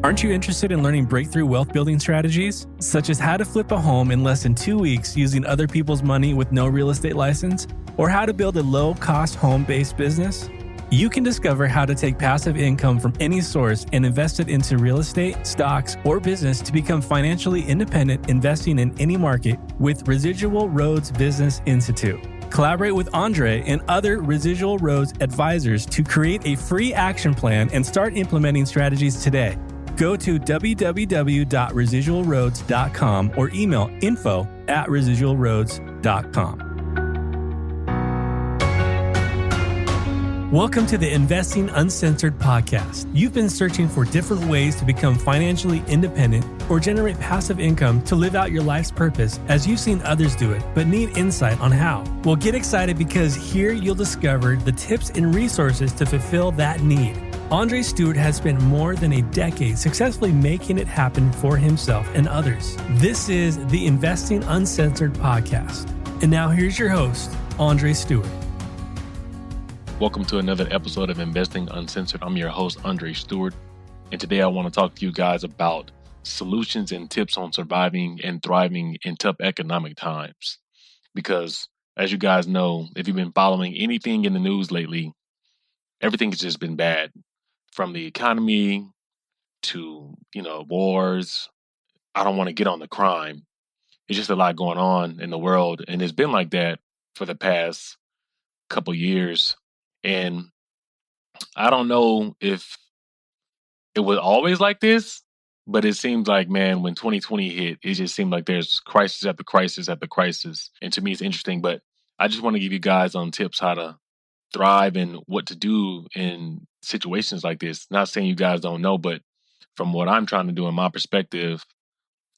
Aren't you interested in learning breakthrough wealth building strategies, such as how to flip a home in less than 2 weeks using other people's money with no real estate license, or how to build a low-cost home-based business? You can discover how to take passive income from any source and invest it into real estate, stocks, or business to become financially independent investing in any market with Residual Roads Business Institute. Collaborate with Andre and other Residual Roads advisors to create a free action plan and start implementing strategies today. Go to www.residualroads.com or email info@residualroads.com. Welcome to the Investing Uncensored podcast. You've been searching for different ways to become financially independent or generate passive income to live out your life's purpose as you've seen others do it, but need insight on how. Well, get excited because here you'll discover the tips and resources to fulfill that need. Andre Stewart has spent more than a decade successfully making it happen for himself and others. This is the Investing Uncensored podcast. And now here's your host, Andre Stewart. Welcome to another episode of Investing Uncensored. I'm your host, Andre Stewart. And today I want to talk to you guys about solutions and tips on surviving and thriving in tough economic times. Because as you guys know, if you've been following anything in the news lately, everything has just been bad. From the economy to, wars. I don't want to get on the crime. It's just a lot going on in the world. And it's been like that for the past couple years. And I don't know if it was always like this, but it seems like, man, when 2020 hit, it just seemed like there's crisis after crisis after crisis. And to me, it's interesting. But I just want to give you guys on tips how to thrive and what to do in situations like this. Not saying you guys don't know, but from what I'm trying to do in my perspective,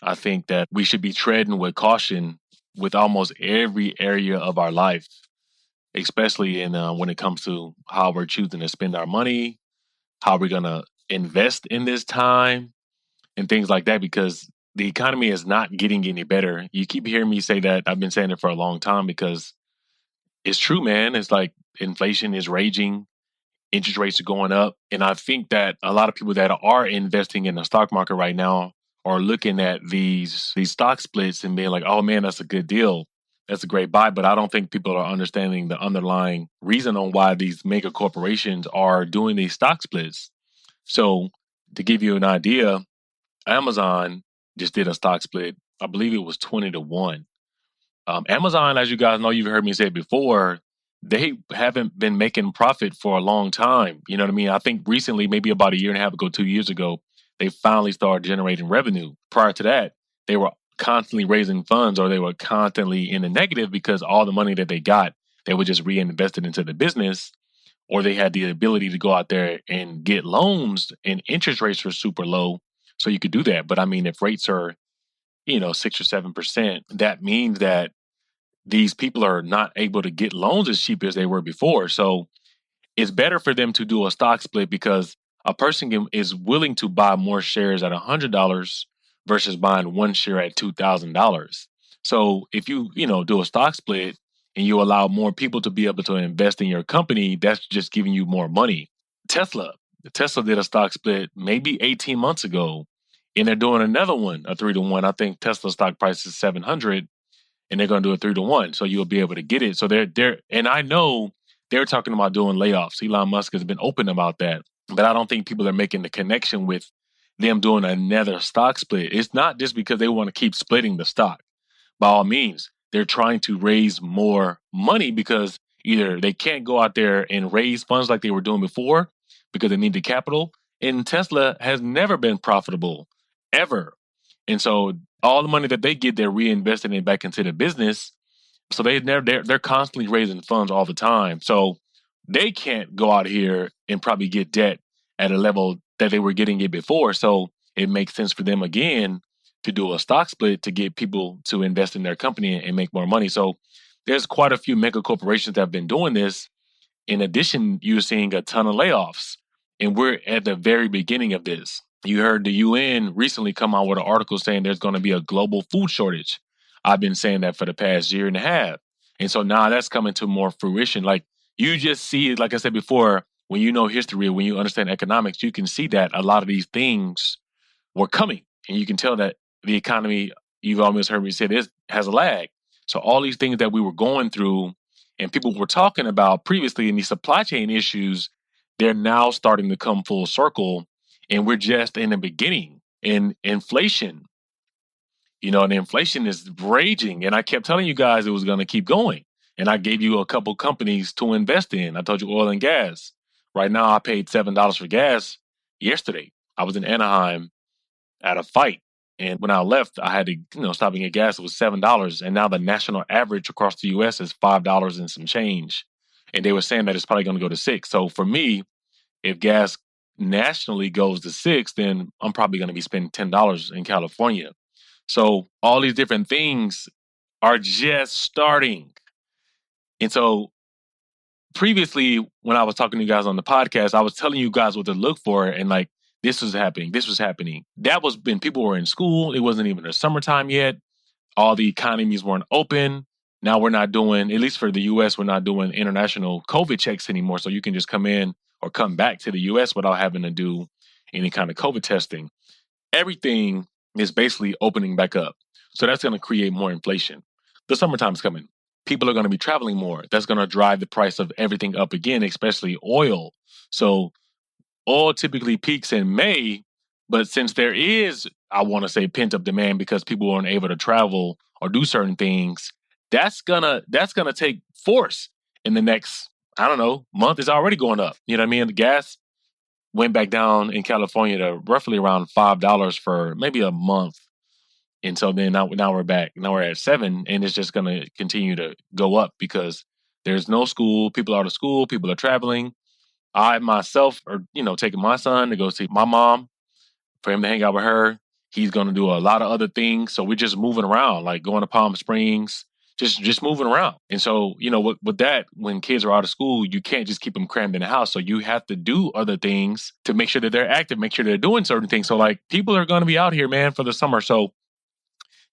I think that we should be treading with caution with almost every area of our life, especially in when it comes to how we're choosing to spend our money, how we're going to invest in this time, and things like that, because the economy is not getting any better. You keep hearing me say that. I've been saying it for a long time because it's true, man. It's like inflation is raging. Interest rates are going up. And I think that a lot of people that are investing in the stock market right now are looking at these stock splits and being like, oh man, that's a good deal. That's a great buy. But I don't think people are understanding the underlying reason on why these mega corporations are doing these stock splits. So to give you an idea, Amazon just did a stock split. I believe it was 20-1. Amazon, as you guys know, you've heard me say it before, they haven't been making profit for a long time. You know what I mean? I think recently, maybe about a year and a half ago, 2 years ago, they finally started generating revenue. Prior to that, they were constantly raising funds or they were constantly in the negative because all the money that they got, they would just reinvest it into the business, or they had the ability to go out there and get loans and interest rates were super low. So you could do that. But I mean, if rates are, 6 or 7%, that means that these people are not able to get loans as cheap as they were before. So it's better for them to do a stock split because a person is willing to buy more shares at $100 versus buying one share at $2,000. So if you, do a stock split and you allow more people to be able to invest in your company, that's just giving you more money. Tesla did a stock split maybe 18 months ago, and they're doing another one, a 3-1. I think Tesla stock price is 700. And they're going to do a 3-1, so you'll be able to get it. So and I know they're talking about doing layoffs. Elon Musk has been open about that, but I don't think people are making the connection with them doing another stock split. It's not just because they want to keep splitting the stock. By all means, they're trying to raise more money because either they can't go out there and raise funds like they were doing before because they need the capital. And Tesla has never been profitable, ever. And so all the money that they get, they're reinvesting it back into the business. So they're constantly raising funds all the time. So they can't go out here and probably get debt at a level that they were getting it before. So it makes sense for them again to do a stock split to get people to invest in their company and make more money. So there's quite a few mega corporations that have been doing this. In addition, you're seeing a ton of layoffs, and we're at the very beginning of this. You heard the UN recently come out with an article saying there's going to be a global food shortage. I've been saying that for the past year and a half. And so now that's coming to more fruition. Like you just see it, like I said before, when you know history, when you understand economics, you can see that a lot of these things were coming. And you can tell that the economy, you've almost heard me say this, has a lag. So all these things that we were going through and people were talking about previously in these supply chain issues, they're now starting to come full circle. And we're just in the beginning. And inflation, and inflation is raging. And I kept telling you guys it was going to keep going. And I gave you a couple companies to invest in. I told you oil and gas. Right now, I paid $7 for gas yesterday. I was in Anaheim at a fight. And when I left, I had to, stop and get gas. It was $7. And now the national average across the US is $5 and some change. And they were saying that it's probably going to go to $6. So for me, if gas nationally goes to $6, then I'm probably going to be spending $10 in California. So all these different things are just starting. And so previously, when I was talking to you guys on the podcast, I was telling you guys what to look for, and like, this was happening. This was happening. That was when people were in school. It wasn't even the summertime yet. All the economies weren't open. Now we're not doing, at least for the US, we're not doing international COVID checks anymore. So you can just come in or come back to the US without having to do any kind of COVID testing. Everything is basically opening back up. So that's going to create more inflation. The summertime's coming. People are going to be traveling more. That's going to drive the price of everything up again, especially oil. So oil typically peaks in May, but since there is, I want to say, pent-up demand because people weren't able to travel or do certain things, that's gonna take force in the next, I don't know, month. Is already going up. You know what I mean? The gas went back down in California to roughly around $5 for maybe a month. And so then now we're back. Now we're at $7, and it's just going to continue to go up because there's no school. People are out of school. People are traveling. I myself are, taking my son to go see my mom for him to hang out with her. He's going to do a lot of other things. So we're just moving around, like going to Palm Springs, just moving around. And so, with that, when kids are out of school, you can't just keep them crammed in the house. So you have to do other things to make sure that they're active, make sure they're doing certain things. So like people are going to be out here, man, for the summer. So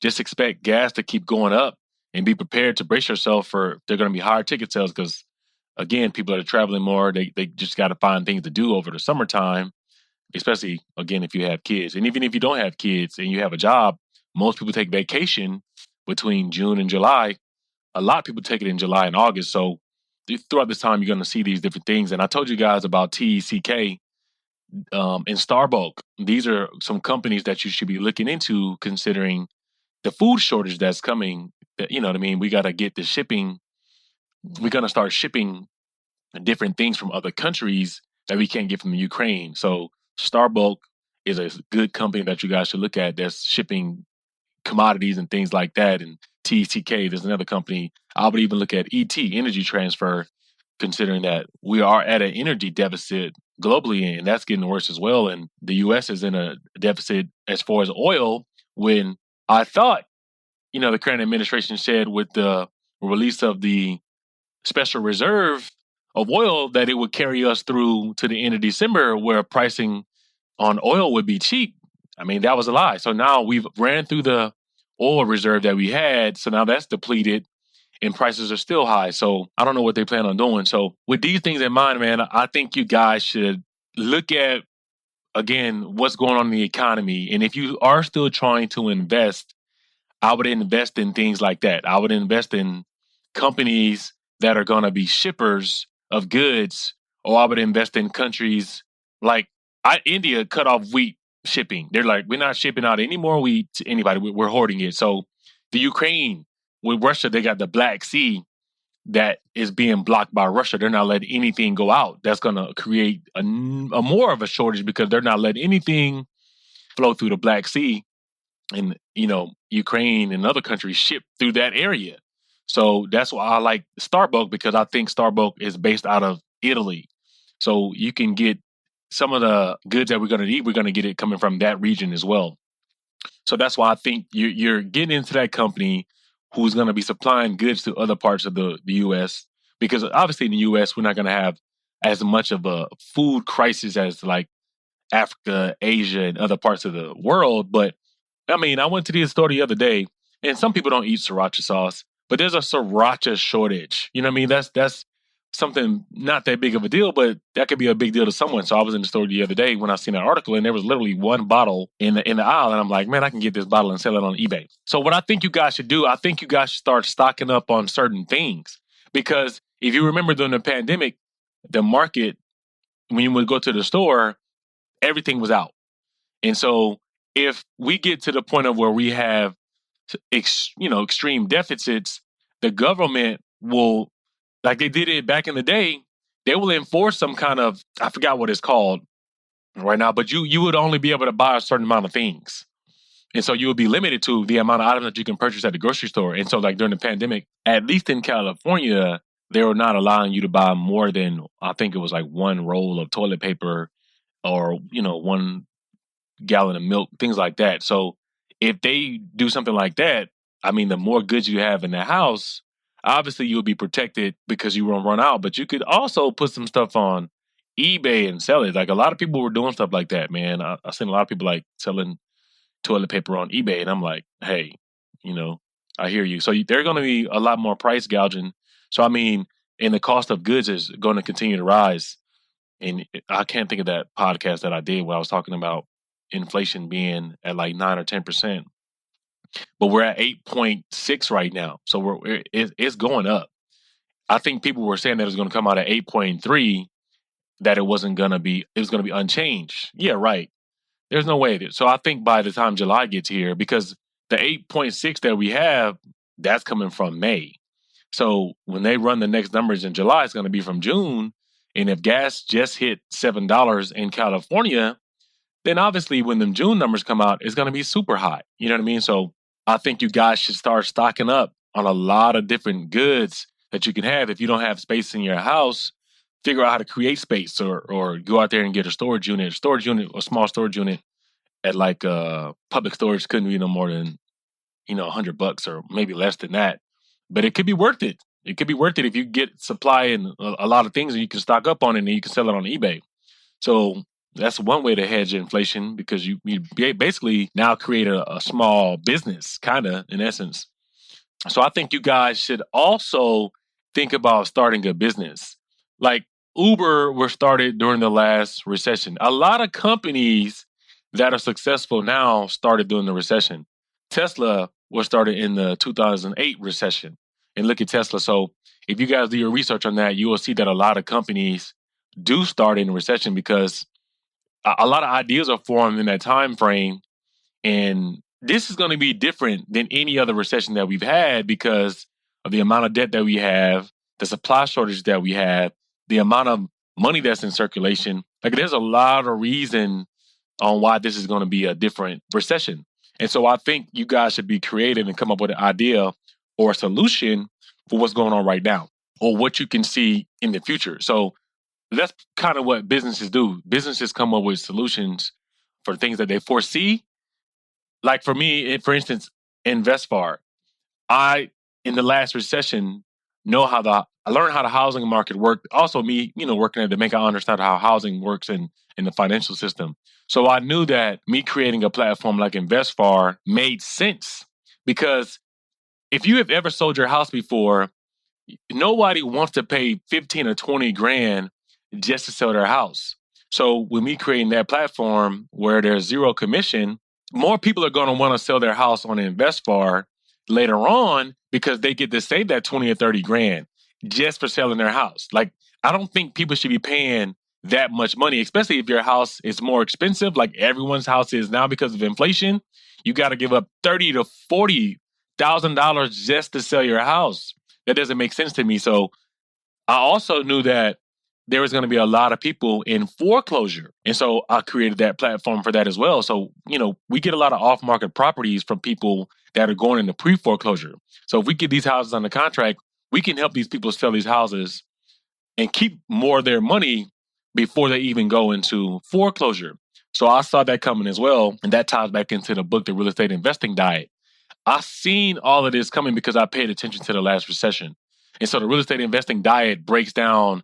just expect gas to keep going up and be prepared to brace yourself for they're going to be higher ticket sales because, again, people are traveling more. They just got to find things to do over the summertime, especially, again, if you have kids. And even if you don't have kids and you have a job, most people take vacation between June and July. A lot of people take it in July and August. So throughout this time, you're going to see these different things. And I told you guys about TECK and Starbucks. These are some companies that you should be looking into considering the food shortage that's coming. You know what I mean? We got to get the shipping. We're going to start shipping different things from other countries that we can't get from the Ukraine. So Starbucks is a good company that you guys should look at that's shipping commodities and things like that. And TCK, there's another company. I would even look at Energy Transfer, considering that we are at an energy deficit globally, and that's getting worse as well. And the U.S. is in a deficit as far as oil, when I thought, the current administration said with the release of the special reserve of oil that it would carry us through to the end of December where pricing on oil would be cheap. I mean, that was a lie. So now we've ran through the oil reserve that we had. So now that's depleted and prices are still high. So I don't know what they plan on doing. So with these things in mind, man, I think you guys should look at, again, what's going on in the economy. And if you are still trying to invest, I would invest in things like that. I would invest in companies that are going to be shippers of goods, or I would invest in countries like India cut off wheat shipping. They're like, we're not shipping out any more wheat to anybody. We're hoarding it. So the Ukraine with Russia, they got the Black Sea that is being blocked by Russia. They're not letting anything go out. That's going to create a more of a shortage because they're not letting anything flow through the Black Sea. And, Ukraine and other countries ship through that area. So that's why I like Starbucks, because I think Starbucks is based out of Italy. So you can get some of the goods that we're going to eat, we're going to get it coming from that region as well. So that's why I think you're getting into that company who's going to be supplying goods to other parts of the U.S. Because obviously in the U.S., we're not going to have as much of a food crisis as like Africa, Asia, and other parts of the world. But I mean, I went to the store the other day, and some people don't eat sriracha sauce, but there's a sriracha shortage. You know what I mean? That's something not that big of a deal, but that could be a big deal to someone. So I was in the store the other day when I seen that article, and there was literally one bottle in the aisle, and I'm like, man, I can get this bottle and sell it on eBay. So what I think you guys should do, I think you guys should start stocking up on certain things, because if you remember during the pandemic, the market, when you would go to the store, everything was out. And so if we get to the point of where we have extreme deficits, the government will, like they did it back in the day, they will enforce some kind of, I forgot what it's called right now, but you would only be able to buy a certain amount of things. And so you would be limited to the amount of items that you can purchase at the grocery store. And so like during the pandemic, at least in California, they were not allowing you to buy more than, I think it was like one roll of toilet paper or, 1 gallon of milk, things like that. So if they do something like that, I mean, the more goods you have in the house, obviously you'll be protected because you won't run out. But you could also put some stuff on eBay and sell it. Like a lot of people were doing stuff like that, man. I've seen a lot of people like selling toilet paper on eBay, and I'm like, hey, I hear you. So they're going to be a lot more price gouging. So I mean, and the cost of goods is going to continue to rise. And I can't think of that podcast that I did where I was talking about inflation being at like 9 or 10%, but we're at 8.6 right now. So it's going up. I think people were saying that it was going to come out at 8.3, that it was going to be unchanged. Yeah, right. There's no way. So I think by the time July gets here, because the 8.6 that we have, that's coming from May. So when they run the next numbers in July, it's going to be from June. And if gas just hit $7 in California, then obviously when the June numbers come out, it's going to be super high. You know what I mean? So I think you guys should start stocking up on a lot of different goods that you can have. If you don't have space in your house, figure out how to create space, or go out there and get a storage unit, a small storage unit at like public storage couldn't be no more than, $100 or maybe less than that. But it could be worth it. It could be worth it if you get supply and a lot of things and you can stock up on it and you can sell it on eBay. So that's one way to hedge inflation, because you basically now create a small business, kind of, in essence. So I think you guys should also think about starting a business. Like Uber was started during the last recession. A lot of companies that are successful now started during the recession. Tesla was started in the 2008 recession. And look at Tesla. So if you guys do your research on that, you will see that a lot of companies do start in a recession, because a lot of ideas are formed in that time frame. And this is going to be different than any other recession that we've had, because of the amount of debt that we have, the supply shortage that we have, the amount of money that's in circulation. Like there's a lot of reason on why this is going to be a different recession. And so I think you guys should be creative and come up with an idea or a solution for what's going on right now, or what you can see in the future. So that's kind of what businesses do. Businesses come up with solutions for things that they foresee. Like for me, for instance, InvestFar, in the last recession, I learned how the housing market worked. Also me, working at the bank, I understand how housing works in the financial system. So I knew that me creating a platform like InvestFar made sense, because if you have ever sold your house before, nobody wants to pay 15 or 20 grand just to sell their house. So with me creating that platform where there's zero commission, more people are going to want to sell their house on InvestFar later on, because they get to save that 20 or 30 grand just for selling their house. Like, I don't think people should be paying that much money, especially if your house is more expensive, like everyone's house is now because of inflation. You got to give up $30,000 to $40,000 just to sell your house. That doesn't make sense to me. So I also knew that there was going to be a lot of people in foreclosure. And so I created that platform for that as well. So, we get a lot of off-market properties from people that are going into pre-foreclosure. So if we get these houses under contract, we can help these people sell these houses and keep more of their money before they even go into foreclosure. So I saw that coming as well. And that ties back into the book, The Real Estate Investing Diet. I seen all of this coming because I paid attention to the last recession. And so the Real Estate Investing Diet breaks down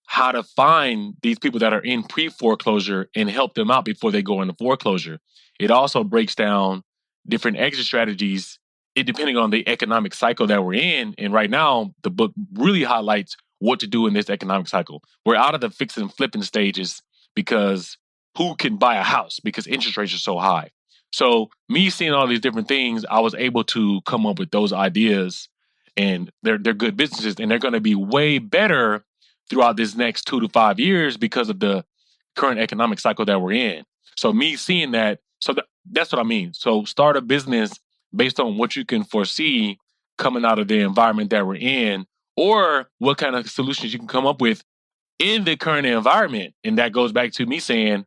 how to find these people that are in pre-foreclosure and help them out before they go into foreclosure. It also breaks down different exit strategies, depending on the economic cycle that we're in. And right now, the book really highlights what to do in this economic cycle. We're out of the fix and flipping stages because who can buy a house because interest rates are so high. So me seeing all these different things, I was able to come up with those ideas, and they're good businesses, and they're going to be way better throughout this next 2 to 5 years because of the current economic cycle that we're in. So me seeing that, that's what I mean. So start a business based on what you can foresee coming out of the environment that we're in, or what kind of solutions you can come up with in the current environment. And that goes back to me saying,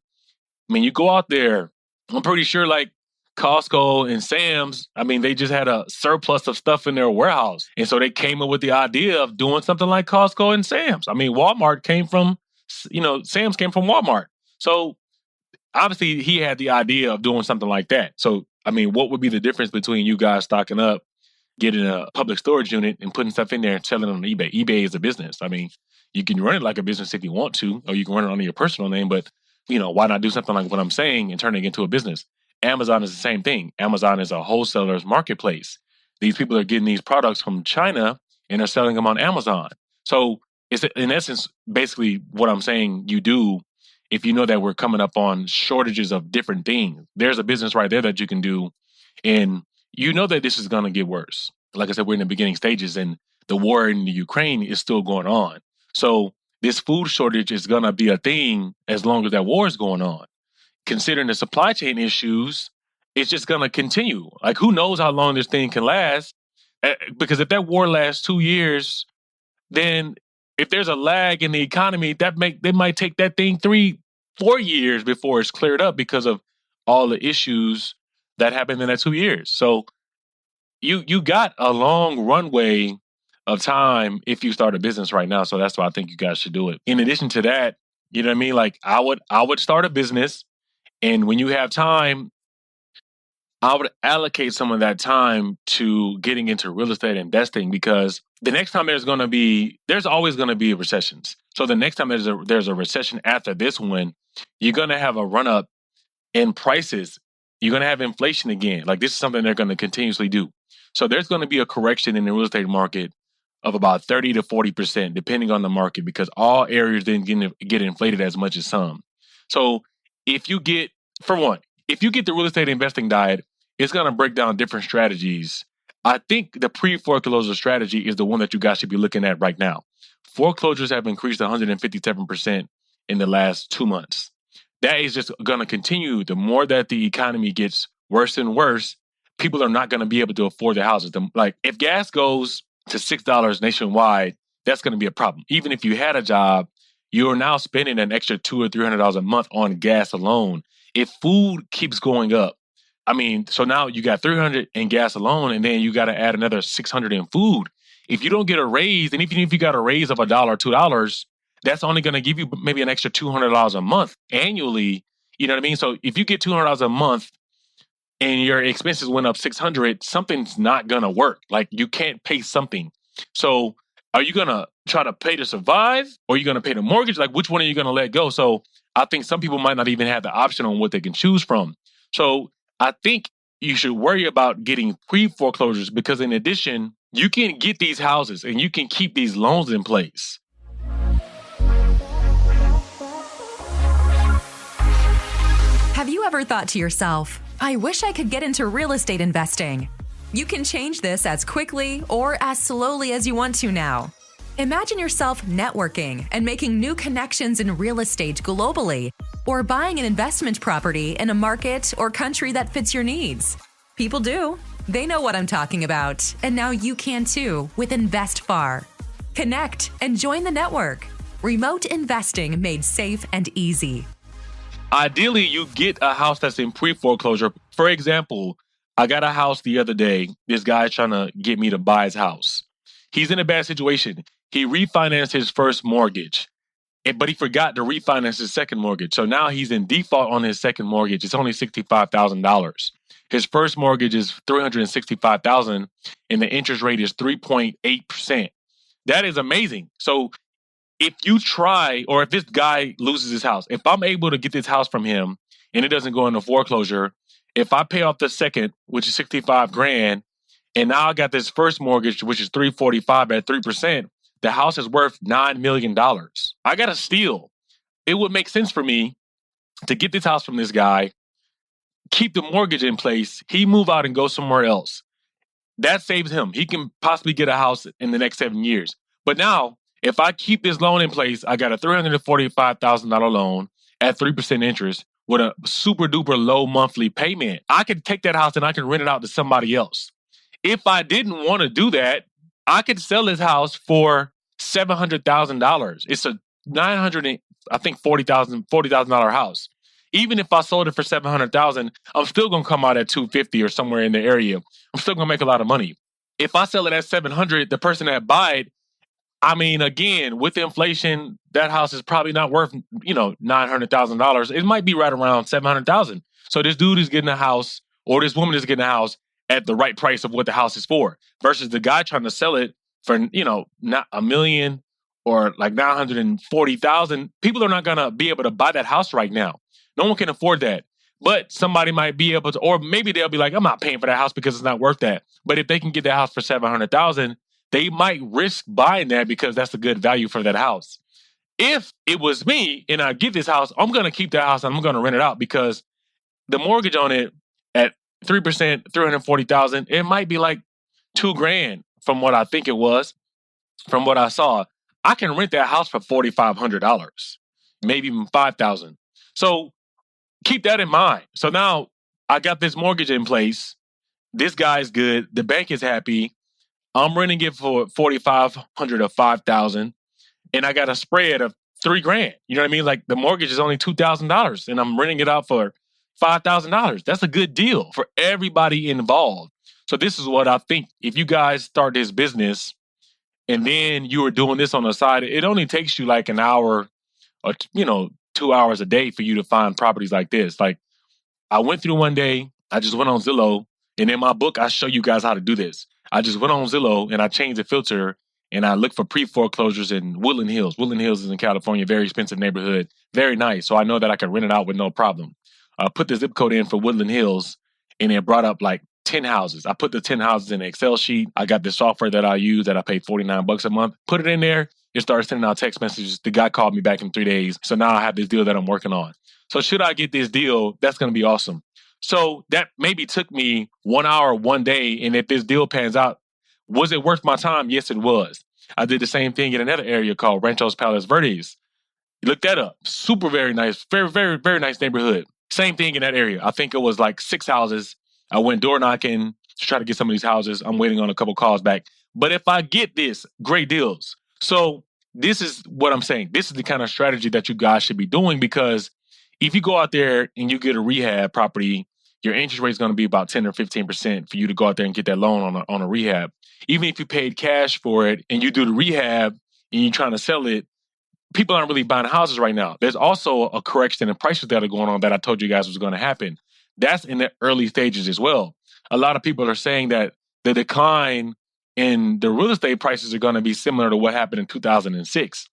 I mean, you go out there, I'm pretty sure like Costco and Sam's, I mean, they just had a surplus of stuff in their warehouse. And so they came up with the idea of doing something like Costco and Sam's. I mean, Walmart came from, Sam's came from Walmart. So obviously he had the idea of doing something like that. So, I mean, what would be the difference between you guys stocking up, getting a public storage unit and putting stuff in there and selling it on eBay? eBay is a business. I mean, you can run it like a business if you want to, or you can run it under your personal name, but why not do something like what I'm saying and turn it into a business? Amazon is the same thing. Amazon is a wholesaler's marketplace. These people are getting these products from China and are selling them on Amazon. So it's in essence, basically what I'm saying you do if you know that we're coming up on shortages of different things. There's a business right there that you can do. And you know that this is going to get worse. Like I said, we're in the beginning stages and the war in the Ukraine is still going on. So this food shortage is going to be a thing as long as that war is going on. Considering the supply chain issues, it's just going to continue. Like, who knows how long this thing can last? Because if that war lasts 2 years, then if there's a lag in the economy, they might take that thing 3-4 years before it's cleared up because of all the issues that happened in that 2 years. So you got a long runway of time if you start a business right now. So that's why I think you guys should do it. In addition to that, you know what I mean? Like I would start a business, and when you have time, I would allocate some of that time to getting into real estate investing, because the next time there's always going to be recessions. So the next time there's a recession after this one, you're going to have a run up in prices. You're going to have inflation again. Like, this is something they're going to continuously do. So there's going to be a correction in the real estate market of about 30 to 40%, depending on the market, because all areas didn't get inflated as much as some. So if you get the real estate investing diet, it's going to break down different strategies. I think the pre-foreclosure strategy is the one that you guys should be looking at right now. Foreclosures have increased 157% in the last 2 months. That is just going to continue. The more that the economy gets worse and worse, people are not going to be able to afford their houses. Like, if gas goes to $6 nationwide, that's going to be a problem. Even if you had a job, you're now spending an extra $200 or $300 a month on gas alone. If food keeps going up, I mean, so now you got $300 in gas alone, and then you got to add another $600 in food. If you don't get a raise, and even if you got a raise of $1 or $2, that's only going to give you maybe an extra $200 a month annually. You know what I mean? So if you get $200 a month and your expenses went up $600, something's not going to work. Like, you can't pay something. So are you going to try to pay to survive, or are you going to pay the mortgage? Like, which one are you going to let go? So I think some people might not even have the option on what they can choose from. So I think you should worry about getting pre-foreclosures, because in addition, you can get these houses and you can keep these loans in place. Have you ever thought to yourself, I wish I could get into real estate investing? You can change this as quickly or as slowly as you want to now. Imagine yourself networking and making new connections in real estate globally, or buying an investment property in a market or country that fits your needs. People do. They know what I'm talking about, and now you can too with InvestFar. Connect and join the network. Remote investing made safe and easy. Ideally, you get a house that's in pre-foreclosure. For example, I got a house the other day. This guy's trying to get me to buy his house. He's in a bad situation. He refinanced his first mortgage, but he forgot to refinance his second mortgage. So now he's in default on his second mortgage. It's only $65,000. His first mortgage is $365,000, and the interest rate is 3.8%. That is amazing. So if you try, or if this guy loses his house, if I'm able to get this house from him and it doesn't go into foreclosure, if I pay off the second, which is $65,000, and now I got this first mortgage, which is $345,000 at 3%, the house is worth $9 million. I got to steal. It would make sense for me to get this house from this guy, keep the mortgage in place, he move out and go somewhere else. That saves him. He can possibly get a house in the next 7 years. But now, if I keep this loan in place, I got a $345,000 loan at 3% interest with a super duper low monthly payment. I could take that house and I can rent it out to somebody else. If I didn't want to do that, I could sell this house for $700,000. It's a $40,000 house. Even if I sold it for $700,000, I'm still gonna come out at $250 or somewhere in the area. I'm still gonna make a lot of money. If I sell it at $700,000, the person that buy it, I mean, again, with inflation, that house is probably not worth, $900,000. It might be right around $700,000. So this dude is getting a house, or this woman is getting a house at the right price of what the house is for, versus the guy trying to sell it for, not $1 million or like $940,000. People are not gonna be able to buy that house right now. No one can afford that. But somebody might be able to, or maybe they'll be like, I'm not paying for that house because it's not worth that. But if they can get that house for $700,000, they might risk buying that because that's a good value for that house. If it was me and I get this house, I'm going to keep that house and I'm going to rent it out because the mortgage on it at 3%, $340,000, it might be like $2,000 from what I think it was, from what I saw. I can rent that house for $4,500, maybe even $5,000. So keep that in mind. So now I got this mortgage in place. This guy's good. The bank is happy. I'm renting it for $4,500 or $5,000, and I got a spread of $3,000. You know what I mean? Like the mortgage is only $2,000, and I'm renting it out for $5,000. That's a good deal for everybody involved. So this is what I think. If you guys start this business, and then you are doing this on the side, it only takes you like an hour or 2 hours a day for you to find properties like this. Like I went through one day, I just went on Zillow, and in my book, I show you guys how to do this. I just went on Zillow and I changed the filter and I looked for pre-foreclosures in Woodland Hills. Woodland Hills is in California, very expensive neighborhood, very nice. So I know that I can rent it out with no problem. I put the zip code in for Woodland Hills and it brought up like 10 houses. I put the 10 houses in an Excel sheet. I got this software that I use that I pay $49 a month. Put it in there. It started sending out text messages. The guy called me back in 3 days. So now I have this deal that I'm working on. So should I get this deal, that's going to be awesome. So that maybe took me 1 hour, one day. And if this deal pans out, was it worth my time? Yes, it was. I did the same thing in another area called Ranchos Palos Verdes. You look that up. Super, very nice. Very, very, very nice neighborhood. Same thing in that area. I think it was like 6 houses. I went door knocking to try to get some of these houses. I'm waiting on a couple calls back. But if I get this, great deals. So this is what I'm saying. This is the kind of strategy that you guys should be doing, because if you go out there and you get a rehab property, your interest rate is going to be about 10 or 15% for you to go out there and get that loan on a rehab. Even if you paid cash for it and you do the rehab and you're trying to sell it, people aren't really buying houses right now. There's also a correction in prices that are going on that I told you guys was going to happen. That's in the early stages as well. A lot of people are saying that the decline in the real estate prices are going to be similar to what happened in 2006.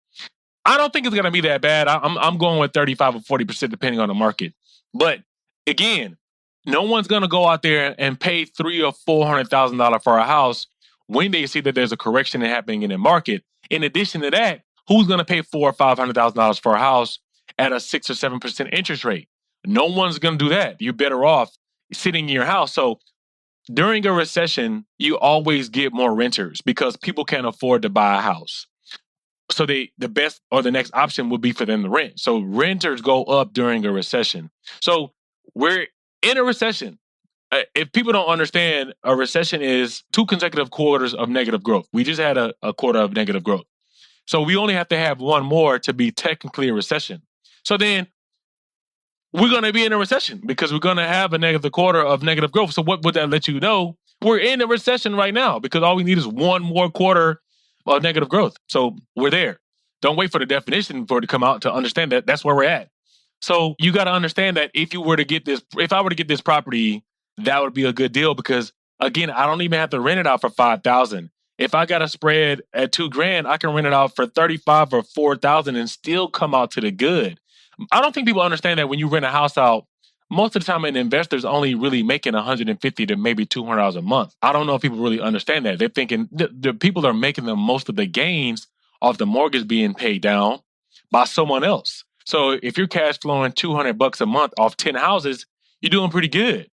I don't think it's going to be that bad. I'm going with 35 or 40% depending on the market. But again, no one's going to go out there and pay $300,000 or $400,000 for a house when they see that there's a correction happening in the market. In addition to that, who's going to pay $400,000 or $500,000 for a house at a 6 or 7% interest rate? No one's going to do that. You're better off sitting in your house. So during a recession, you always get more renters because people can't afford to buy a house. So the best or the next option would be for them to rent. So renters go up during a recession. So we're in a recession. If people don't understand, a recession is 2 consecutive quarters of negative growth. We just had a quarter of negative growth. So we only have to have one more to be technically a recession. So then we're going to be in a recession because we're going to have a negative quarter of negative growth. So what would that let you know? We're in a recession right now because all we need is one more quarter of negative growth. So we're there. Don't wait for the definition for it to come out to understand that that's where we're at. So you got to understand that if I were to get this property, that would be a good deal because, again, I don't even have to rent it out for $5,000. If I got a spread at $2,000, I can rent it out for $35,000 or $4,000 and still come out to the good. I don't think people understand that when you rent a house out, most of the time an investor's only really making $150 to maybe $200 a month. I don't know if people really understand that. They're thinking the people are making the most of the gains off the mortgage being paid down by someone else. So if you're cash flowing $200 a month off 10 houses, you're doing pretty good.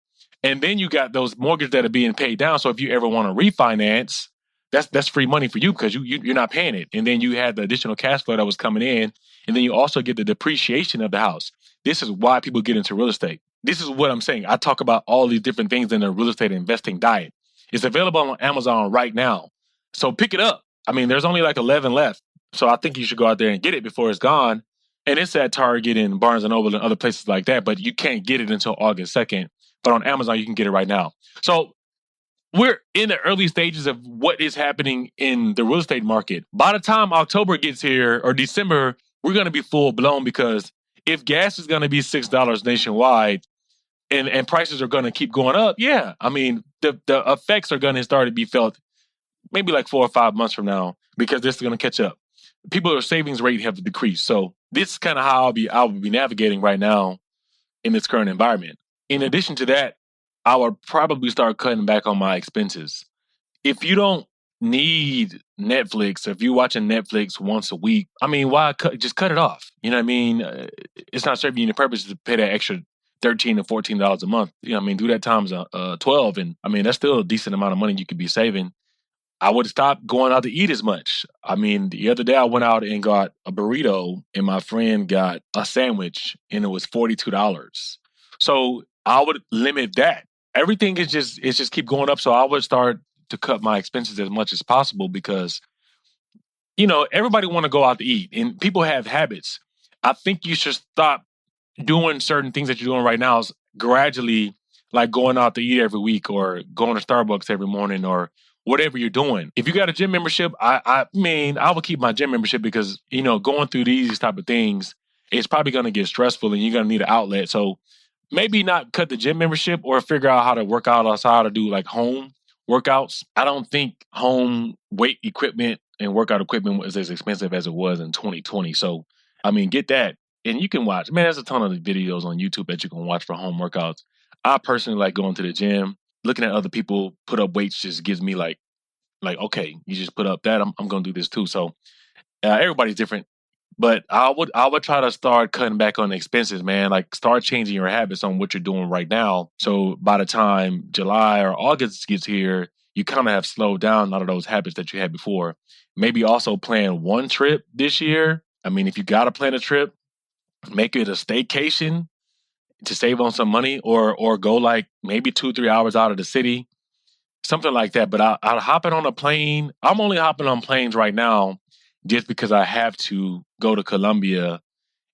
And then you got those mortgages that are being paid down. So if you ever want to refinance, that's free money for you because you're not paying it. And then you had the additional cash flow that was coming in. And then you also get the depreciation of the house. This is why people get into real estate. This is what I'm saying. I talk about all these different things in the real estate investing diet. It's available on Amazon right now. So pick it up. I mean, there's only like 11 left. So I think you should go out there and get it before it's gone. And it's at Target and Barnes & Noble and other places like that. But you can't get it until August 2nd. But on Amazon, you can get it right now. So we're in the early stages of what is happening in the real estate market. By the time October gets here or December, we're going to be full blown because if gas is going to be $6 nationwide and prices are going to keep going up, yeah, I mean, the effects are going to start to be felt maybe like 4 or 5 months from now because this is going to catch up. People's savings rate have decreased. So this is kind of how I will be navigating right now in this current environment. In addition to that, I would probably start cutting back on my expenses. If you don't need Netflix, or if you're watching Netflix once a week, I mean, why just cut it off? You know what I mean? It's not serving you any purpose to pay that extra $13 to $14 a month. You know what I mean? Do that times 12. And I mean, that's still a decent amount of money you could be saving. I would stop going out to eat as much. I mean, the other day I went out and got a burrito and my friend got a sandwich and it was $42. So I would limit that. Everything is just keep going up. So I would start to cut my expenses as much as possible because, you know, everybody want to go out to eat and people have habits. I think you should stop doing certain things that you're doing right now is gradually like going out to eat every week or going to Starbucks every morning or whatever you're doing. If you got a gym membership, I mean, I would keep my gym membership because, you know, going through these type of things, it's probably going to get stressful and you're going to need an outlet. So maybe not cut the gym membership or figure out how to work out outside or do like home workouts. I don't think home weight equipment and workout equipment was as expensive as it was in 2020. So, I mean, get that. And you can watch. Man, there's a ton of videos on YouTube that you can watch for home workouts. I personally like going to the gym. Looking at other people put up weights just gives me like, okay, you just put up that. I'm going to do this too. So everybody's different. But I would try to start cutting back on expenses, man. Like start changing your habits on what you're doing right now. So by the time July or August gets here, you kind of have slowed down a lot of those habits that you had before. Maybe also plan one trip this year. I mean, if you got to plan a trip, make it a staycation to save on some money or go like maybe 2-3 hours out of the city, something like that. But I'll hop on a plane. I'm only hopping on planes right now just because I have to go to Colombia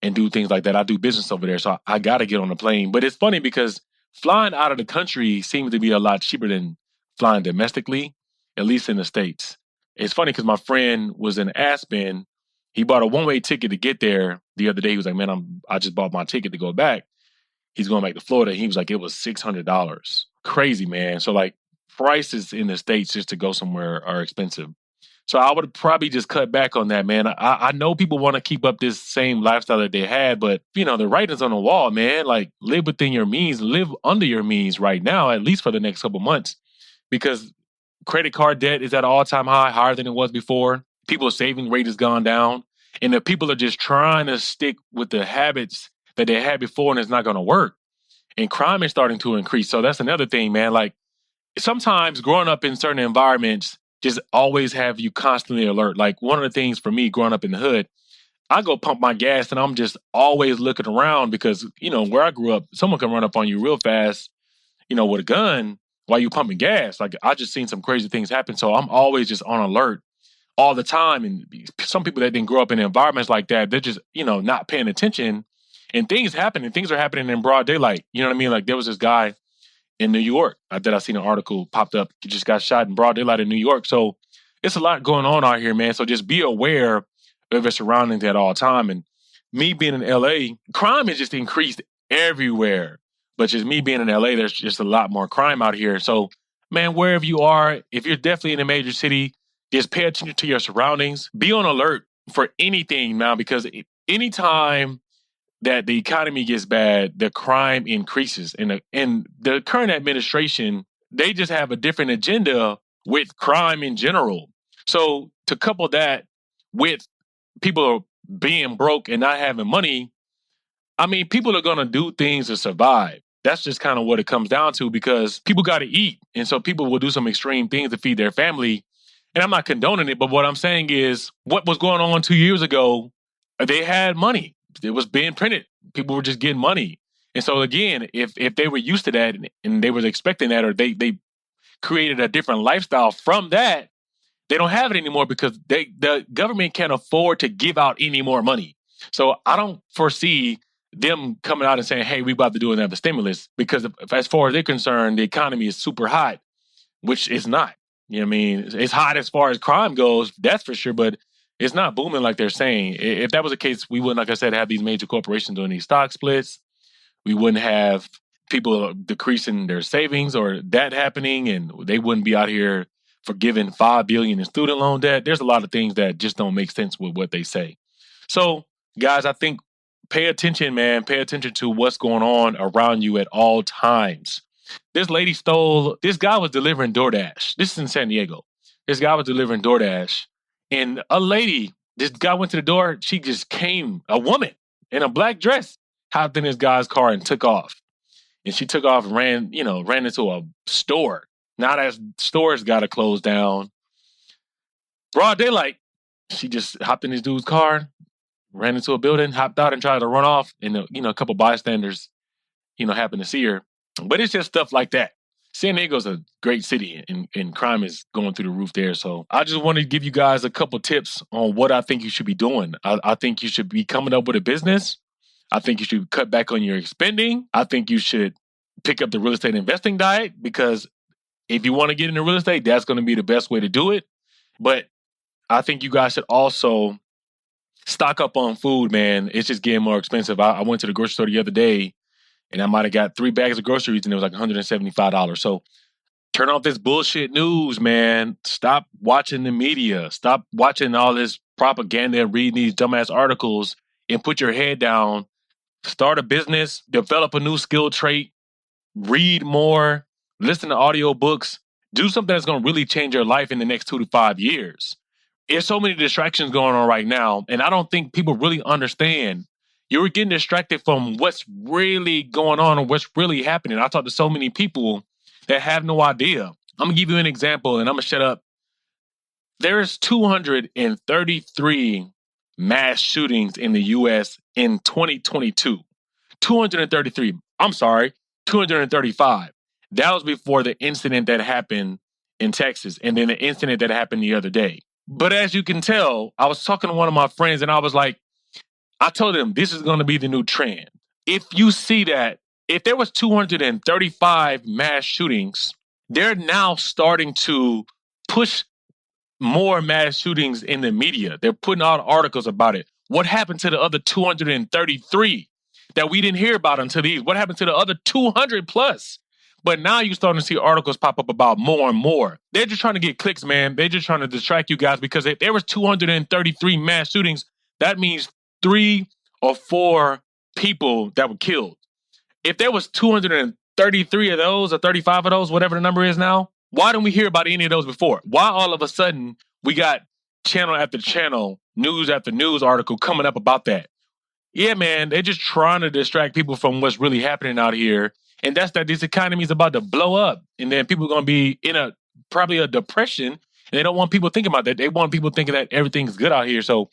and do things like that. I do business over there, so I got to get on a plane. But it's funny because flying out of the country seems to be a lot cheaper than flying domestically, at least in the States. It's funny because my friend was in Aspen. He bought a one-way ticket to get there the other day. He was like, man, I just bought my ticket to go back. He's going back to Florida. He was like, it was $600. Crazy, man. So like prices in the States just to go somewhere are expensive. So I would probably just cut back on that, man. I know people want to keep up this same lifestyle that they had, but, you know, the writing's on the wall, man. Like, live within your means, live under your means right now, at least for the next couple months, because credit card debt is at an all-time high, higher than it was before. People's saving rate has gone down, and the people are just trying to stick with the habits that they had before, and it's not going to work. And crime is starting to increase. So that's another thing, man. Like, sometimes growing up in certain environments just always have you constantly alert. Like one of the things for me growing up in the hood, I go pump my gas and I'm just always looking around because, you know, where I grew up, someone can run up on you real fast, you know, with a gun while you pumping gas. Like I just seen some crazy things happen. So I'm always just on alert all the time. And some people that didn't grow up in environments like that, they're just, you know, not paying attention and things happen and things are happening in broad daylight. You know what I mean? Like there was this guy in New York that I seen an article popped up. He just got shot in broad daylight in New York. So it's a lot going on out here, man. So just be aware of your surroundings at all time. And me being in LA, crime has just increased everywhere. But just me being in LA, there's just a lot more crime out here. So, man, wherever you are, if you're definitely in a major city, just pay attention to your surroundings. Be on alert for anything now, because anytime that the economy gets bad, the crime increases. And the current administration, they just have a different agenda with crime in general. So to couple that with people being broke and not having money, I mean, people are going to do things to survive. That's just kind of what it comes down to, because people got to eat. And so people will do some extreme things to feed their family. And I'm not condoning it, but what I'm saying is what was going on 2 years ago, they had money. It was being printed. People were just getting money. And so again, if they were used to that and they were expecting that, or they created a different lifestyle from that, they don't have it anymore because the government can't afford to give out any more money. So I don't foresee them coming out and saying, hey, we about to do another stimulus, because as far as they're concerned, the economy is super hot, which is not. You know what I mean? It's hot as far as crime goes, that's for sure, but it's not booming like they're saying. If that was the case, we wouldn't, like I said, have these major corporations doing these stock splits. We wouldn't have people decreasing their savings or that happening, and they wouldn't be out here forgiving $5 billion in student loan debt. There's a lot of things that just don't make sense with what they say. So, guys, I think pay attention, man. Pay attention to what's going on around you at all times. This guy was delivering DoorDash. This is in San Diego. This guy was delivering DoorDash, and this guy went to the door. She just came, a woman in a black dress, hopped in this guy's car and took off. And she took off and ran into a store. Now that stores got to close down. Broad daylight, she just hopped in this dude's car, ran into a building, hopped out and tried to run off. And, a couple bystanders, happened to see her. But it's just stuff like that. San Diego's a great city, and crime is going through the roof there. So I just want to give you guys a couple tips on what I think you should be doing. I think you should be coming up with a business. I think you should cut back on your spending. I think you should pick up the real estate investing diet, because if you want to get into real estate, that's going to be the best way to do it. But I think you guys should also stock up on food, man. It's just getting more expensive. I went to the grocery store the other day, and I might have got 3 bags of groceries, and it was like $175. So turn off this bullshit news, man. Stop watching the media. Stop watching all this propaganda and reading these dumbass articles, and put your head down. Start a business, develop a new skill trait, read more, listen to audiobooks, do something that's going to really change your life in the next 2 to 5 years. There's so many distractions going on right now, and I don't think people really understand. You're getting distracted from what's really going on and what's really happening. I talk to so many people that have no idea. I'm going to give you an example, and I'm going to shut up. There's 233 mass shootings in the U.S. in 2022. 233. I'm sorry, 235. That was before the incident that happened in Texas, and then the incident that happened the other day. But as you can tell, I was talking to one of my friends, and I was like, I told him this is going to be the new trend. If you see that, if there was 235 mass shootings, they're now starting to push more mass shootings in the media. They're putting out articles about it. What happened to the other 233 that we didn't hear about until these? What happened to the other 200 plus? But now you're starting to see articles pop up about more and more. They're just trying to get clicks, man. They're just trying to distract you guys, because if there was 233 mass shootings, that means 3 or 4 people that were killed. If there was 233 of those or 35 of those, whatever the number is now, why didn't we hear about any of those before? Why all of a sudden we got channel after channel, news after news article coming up about that? Yeah, man, they're just trying to distract people from what's really happening out here. And that's that this economy is about to blow up. And then people are going to be in probably a depression. And they don't want people thinking about that. They want people thinking that everything's good out here. So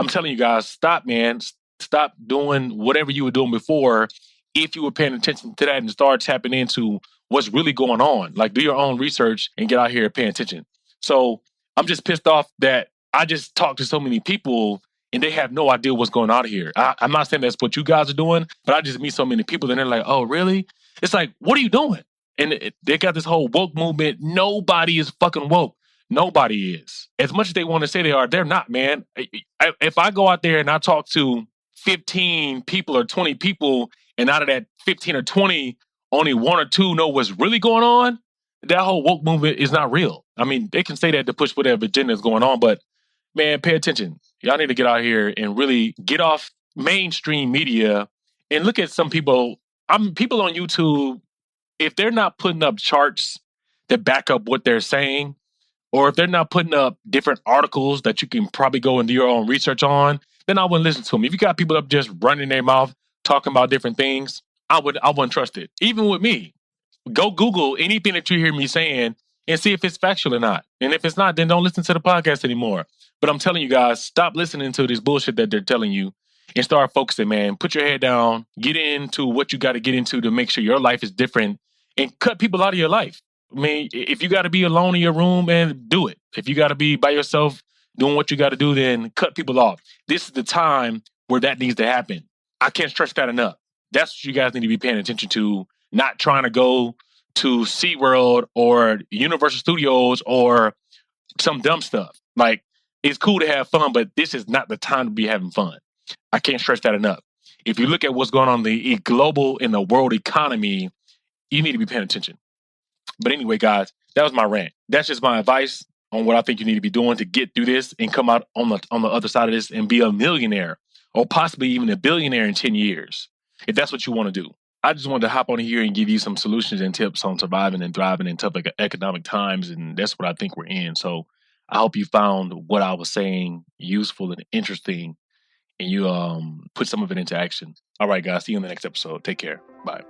I'm telling you guys, stop, man. Stop doing whatever you were doing before, if you were paying attention to that, and start tapping into what's really going on. Like, do your own research and get out here paying attention. So I'm just pissed off that I just talked to so many people and they have no idea what's going on here. I'm not saying that's what you guys are doing, but I just meet so many people and they're like, oh, really? It's like, what are you doing? And they got this whole woke movement. Nobody is fucking woke. Nobody is. As much as they want to say they are, they're not, man. If I go out there and I talk to 15 people or 20 people, and out of that 15 or 20, only 1 or 2 know what's really going on, that whole woke movement is not real. I mean, they can say that to push whatever agenda is going on, but man, pay attention. Y'all need to get out here and really get off mainstream media and look at some people. People on YouTube, if they're not putting up charts that back up what they're saying, or if they're not putting up different articles that you can probably go and do your own research on, then I wouldn't listen to them. If you got people up just running their mouth, talking about different things, I wouldn't trust it. Even with me, go Google anything that you hear me saying and see if it's factual or not. And if it's not, then don't listen to the podcast anymore. But I'm telling you guys, stop listening to this bullshit that they're telling you and start focusing, man. Put your head down, get into what you got to get into to make sure your life is different, and cut people out of your life. I mean, if you got to be alone in your room, man, do it. If you got to be by yourself doing what you got to do, then cut people off. This is the time where that needs to happen. I can't stress that enough. That's what you guys need to be paying attention to, not trying to go to SeaWorld or Universal Studios or some dumb stuff. Like, it's cool to have fun, but this is not the time to be having fun. I can't stress that enough. If you look at what's going on in the global and the world economy, you need to be paying attention. But anyway, guys, that was my rant. That's just my advice on what I think you need to be doing to get through this and come out on the other side of this and be a millionaire or possibly even a billionaire in 10 years, if that's what you want to do. I just wanted to hop on here and give you some solutions and tips on surviving and thriving in tough economic times, and that's what I think we're in. So I hope you found what I was saying useful and interesting, and you put some of it into action. All right, guys, see you in the next episode. Take care. Bye.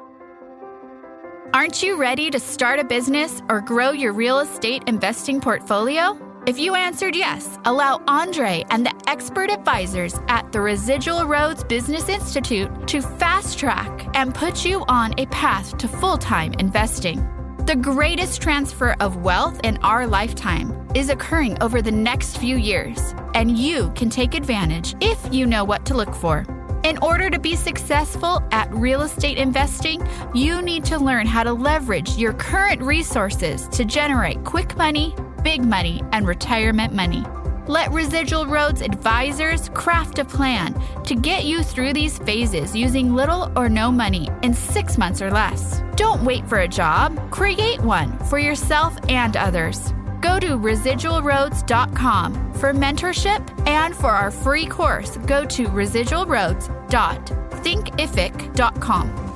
Aren't you ready to start a business or grow your real estate investing portfolio? If you answered yes, allow Andre and the expert advisors at the Residual Roads Business Institute to fast track and put you on a path to full-time investing. The greatest transfer of wealth in our lifetime is occurring over the next few years, and you can take advantage if you know what to look for. In order to be successful at real estate investing, you need to learn how to leverage your current resources to generate quick money, big money, and retirement money. Let Residual Roads advisors craft a plan to get you through these phases using little or no money in 6 months or less. Don't wait for a job. Create one for yourself and others. Go to residualroads.com for mentorship, and for our free course, go to residualroads.thinkific.com.